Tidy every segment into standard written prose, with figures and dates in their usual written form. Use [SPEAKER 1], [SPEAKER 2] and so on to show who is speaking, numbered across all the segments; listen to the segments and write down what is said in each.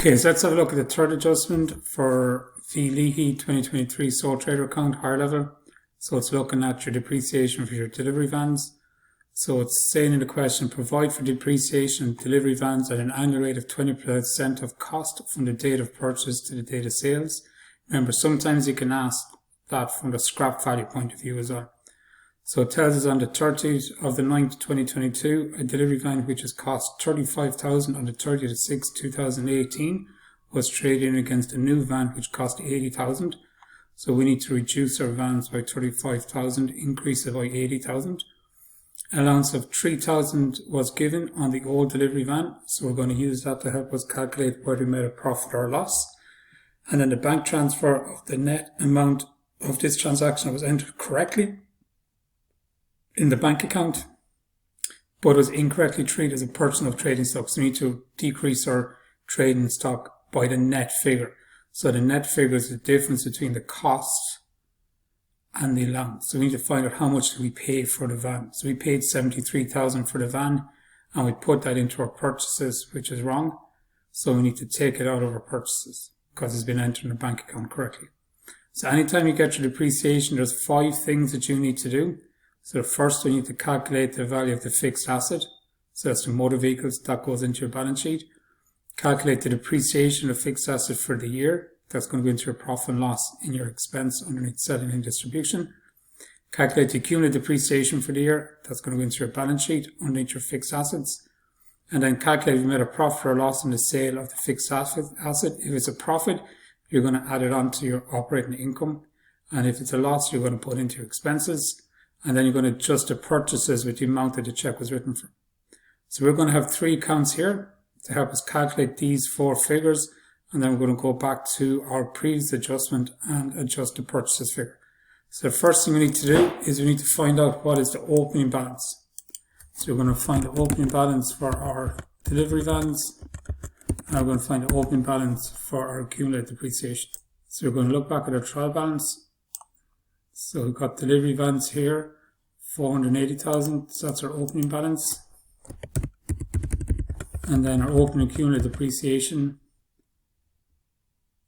[SPEAKER 1] Okay, so let's have a look at the third adjustment for the Leahy 2023 sole trader account, higher level. So it's looking at your depreciation for your delivery vans. So it's saying in the question, provide for depreciation of delivery vans at an annual rate of 20% of cost from the date of purchase to the date of sales. Remember, sometimes you can ask that from the scrap value point of view as well. So it tells us on the 30th of the 9th, 2022, a delivery van which has cost $35,000 on the 30th of 6th, 2018 was traded against a new van which cost $80,000. So we need to reduce our vans by $35,000, increase it by $80,000. Allowance of $3,000 was given on the old delivery van. So we're going to use that to help us calculate whether we made a profit or loss. And then the bank transfer of the net amount of this transaction was entered correctly in the bank account, but was incorrectly treated as a purchase of trading stock. So we need to decrease our trading stock by the net figure. So the net figure is the difference between the cost and the allowance. So we need to find out how much do we pay for the van. So we paid $73,000 for the van, and we put that into our purchases, which is wrong. So we need to take it out of our purchases because it's been entered in the bank account correctly. So anytime you get your depreciation, there's 5 things that you need to do. So the first, we need to calculate the value of the fixed asset. So that's the motor vehicles, that goes into your balance sheet. Calculate the depreciation of fixed asset for the year. That's going to go into your profit and loss in your expense underneath selling and distribution. Calculate the cumulative depreciation for the year. That's going to go into your balance sheet underneath your fixed assets. And then calculate if you made a profit or loss in the sale of the fixed asset. If it's a profit, you're going to add it onto your operating income. And if it's a loss, you're going to put into your expenses. And then you're going to adjust the purchases with the amount that the check was written for. So we're going to have 3 accounts here to help us calculate these 4 figures. And then we're going to go back to our previous adjustment and adjust the purchases figure. So the first thing we need to do is we need to find out what is the opening balance. So we're going to find the opening balance for our delivery vans. And we're going to find the opening balance for our cumulative depreciation. So we're going to look back at our trial balance. So we've got delivery vans here, 480,000, so that's our opening balance. And then our opening cumulative depreciation,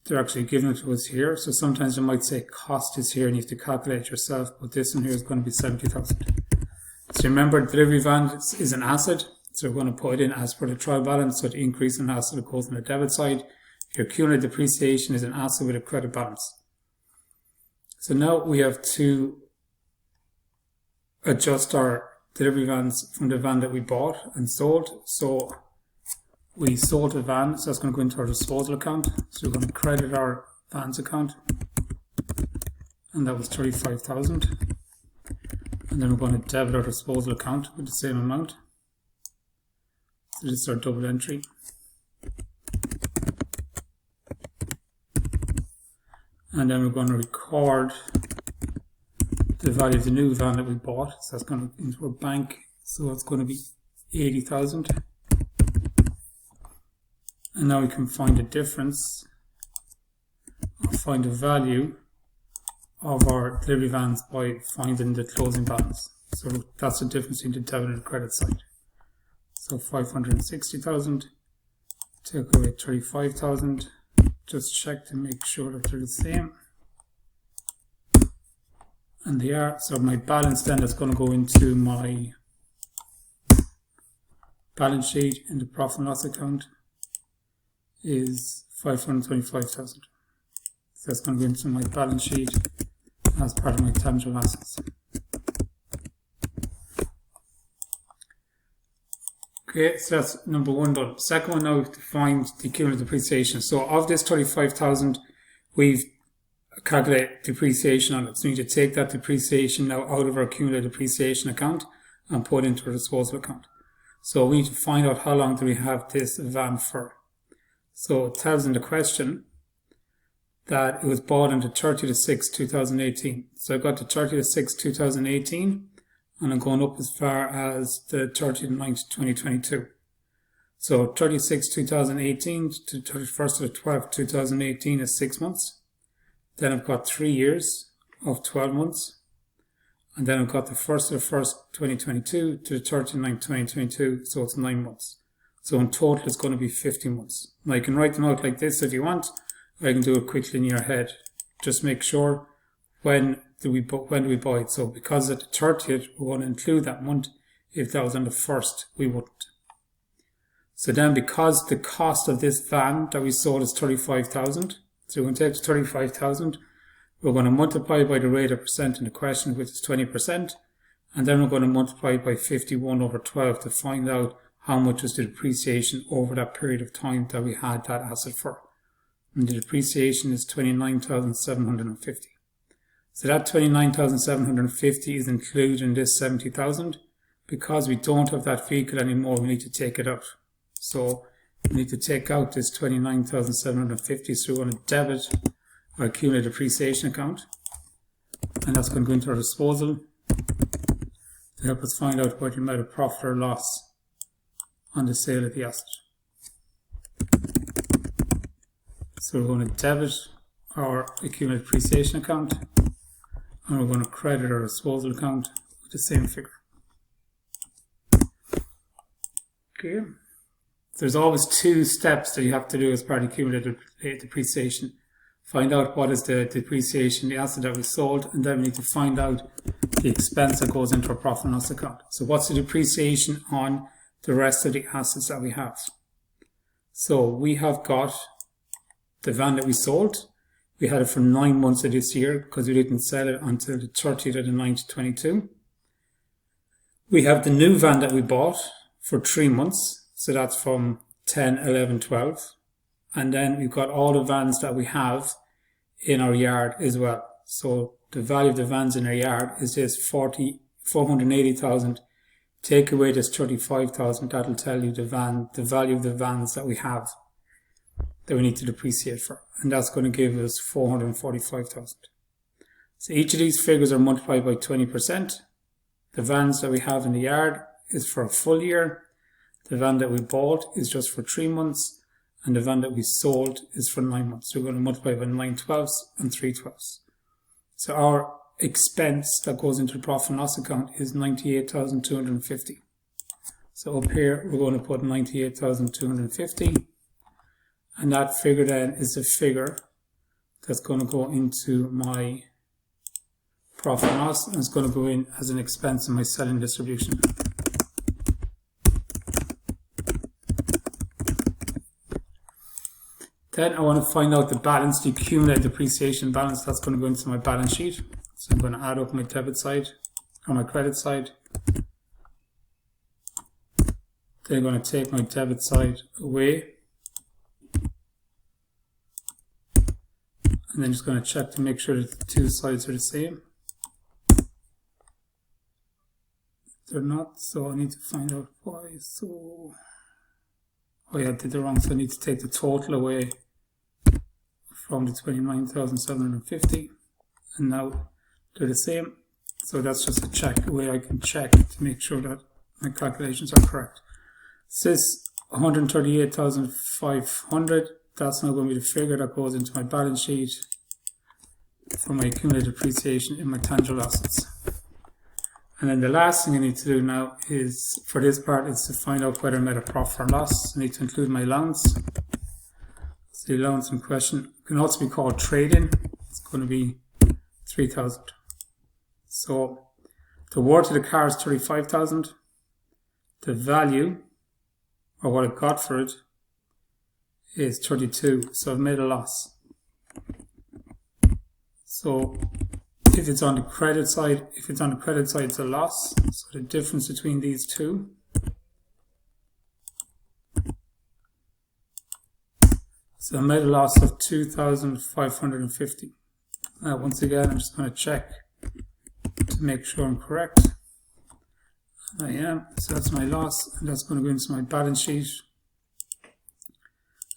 [SPEAKER 1] they're actually given to us here. So sometimes they might say cost is here and you have to calculate it yourself, but this one here is going to be 70,000. So remember, delivery van is an asset, so we're going to put it in as per the trial balance, so the increase in asset goes on the debit side. Your cumulative depreciation is an asset with a credit balance. So now we have to adjust our delivery vans from the van that we bought and sold. So we sold a van, so that's going to go into our disposal account. So we're going to credit our vans account, and that was 35,000. And then we're going to debit our disposal account with the same amount. So this is our double entry. And then we're going to record the value of the new van that we bought. So that's going to into our bank. So it's going to be 80,000. And now we can find the difference, or find the value of our delivery vans by finding the closing balance. So that's the difference between the debit and the credit side. So 560,000, take away 35,000. Just check to make sure that they're the same. And they are. So my balance then is going to go into my balance sheet in the profit and loss account is 525,000. So that's going to go into my balance sheet as part of my tangible assets. Okay, so that's number 1 done. Second one, now we have to find the cumulative depreciation. So of this 35,000, we've calculated depreciation on it. So we need to take that depreciation now out of our cumulative depreciation account and put it into our disposal account. So we need to find out how long do we have this van for. So it tells in the question that it was bought on the 30th of 6th, 2018. So I've got the 30th of 6th, 2018. And I'm going up as far as the 30th of 9th, 2022. So 36, 2018 to 31st of the 12th, 2018 is 6 months. Then I've got 3 years of 12 months. And then I've got the 1st of the 1st, 2022 to the 30th of 9th, 2022. So it's 9 months. So in total it's going to be 50 months. And I can write them out like this if you want. I can do it quickly in your head. Just make sure when do we buy it. So because at the 30th we're going to include that month. If that was on the 1st, we wouldn't. So then because the cost of this van that we sold is 35,000, so we're going to take 35,000, we're going to multiply by the rate of percent in the question, which is 20%, and then we're going to multiply by 51 over 12 to find out how much is the depreciation over that period of time that we had that asset for. And the depreciation is 29,750. So that 29,750 is included in this 70,000. Because we don't have that vehicle anymore, we need to take it out. So we need to take out this 29,750. So we're going to debit our accumulated depreciation account. And that's going to go into our disposal to help us find out whether we made a profit or loss on the sale of the asset. So we're going to debit our accumulated depreciation account. And we're going to credit our disposal account with the same figure. Okay. There's always two steps that you have to do as part of accumulated depreciation. Find out what is the depreciation, the asset that we sold, and then we need to find out the expense that goes into our profit and loss account. So what's the depreciation on the rest of the assets that we have? So we have got the van that we sold. We had it for 9 months of this year because we didn't sell it until the 30th of the 9th, 22. We have the new van that we bought for 3 months, so that's from 10, 11, 12. And then we've got all the vans that we have in our yard as well. So the value of the vans in our yard is this 480,000. Take away this 35,000, that'll tell you the value of the vans that we have that we need to depreciate for. And that's going to give us 445,000. So each of these figures are multiplied by 20%. The vans that we have in the yard is for a full year. The van that we bought is just for 3 months, and the van that we sold is for 9 months. So we're going to multiply by 9 twelfths and 3 twelfths. So our expense that goes into the profit and loss account is 98,250. So up here we're going to put 98,250, and that figure then is the figure that's going to go into my profit and loss, and it's going to go in as an expense in my selling distribution. Then I want to find out the balance, the accumulated depreciation balance. That's going to go into my balance sheet. So I'm going to add up my debit side or my credit side. Then I'm going to take my debit side away. And then just going to check to make sure that the two sides are the same. They're not, so I need to find out why. So, oh yeah, I did it wrong. So I need to take the total away from the 29,750, and now they're the same. So that's just a check, a way I can check to make sure that my calculations are correct. It says 138,500. That's now going to be the figure that goes into my balance sheet for my accumulated depreciation in my tangible assets. And then the last thing I need to do now is, for this part, is to find out whether I made a profit or loss. I need to include my allowance. So the allowance in question can also be called trade-in. It's going to be 3,000. So the worth of the car is 35,000. The value, or what I got for it, is 32. So I've made a loss. So if it's on the credit side, it's a loss. So the difference between these two so I made a loss of 2,550. Now once again, I'm just going to check to make sure I'm correct. And I am. So that's my loss, and that's going to go into my balance sheet,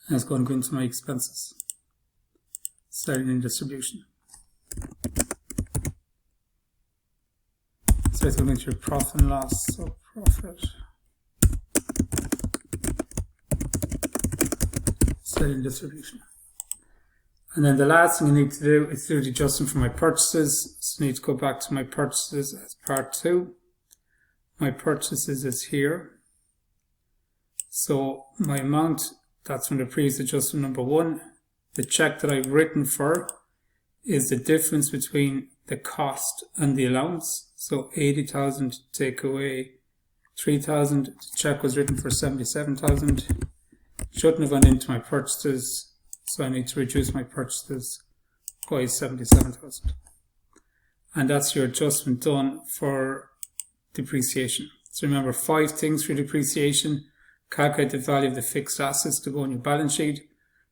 [SPEAKER 1] and it's going to go into my expenses, selling and distribution. So it's going into your profit and loss. So profit, selling, distribution. And then the last thing I need to do is do the adjustment for my purchases. So I need to go back to my purchases as part 2. My purchases is here. So my amount, that's from the previous adjustment number 1. The check that I've written for is the difference between the cost and the allowance. So 80,000 take away 3,000. The check was written for 77,000. Shouldn't have gone into my purchases, so I need to reduce my purchases by 77,000. And that's your adjustment done for depreciation. So remember 5 things for depreciation. Calculate the value of the fixed assets to go on your balance sheet.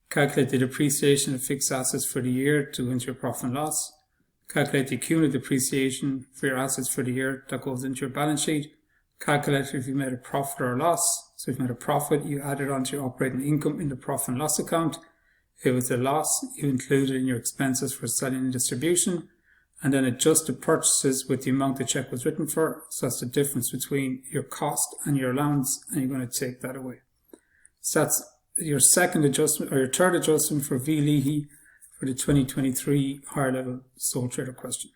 [SPEAKER 1] Calculate the depreciation of fixed assets for the year to go into your profit and loss. Calculate the cumulative depreciation for your assets for the year that goes into your balance sheet. Calculate if you made a profit or a loss. So if you made a profit, you add it onto your operating income in the profit and loss account. If it was a loss, you include it in your expenses for selling and distribution. And then adjust the purchases with the amount the check was written for. So that's the difference between your cost and your allowance, and you're going to take that away. So that's your second adjustment, or your third adjustment for Leahy for the 2023 higher level sole trader question.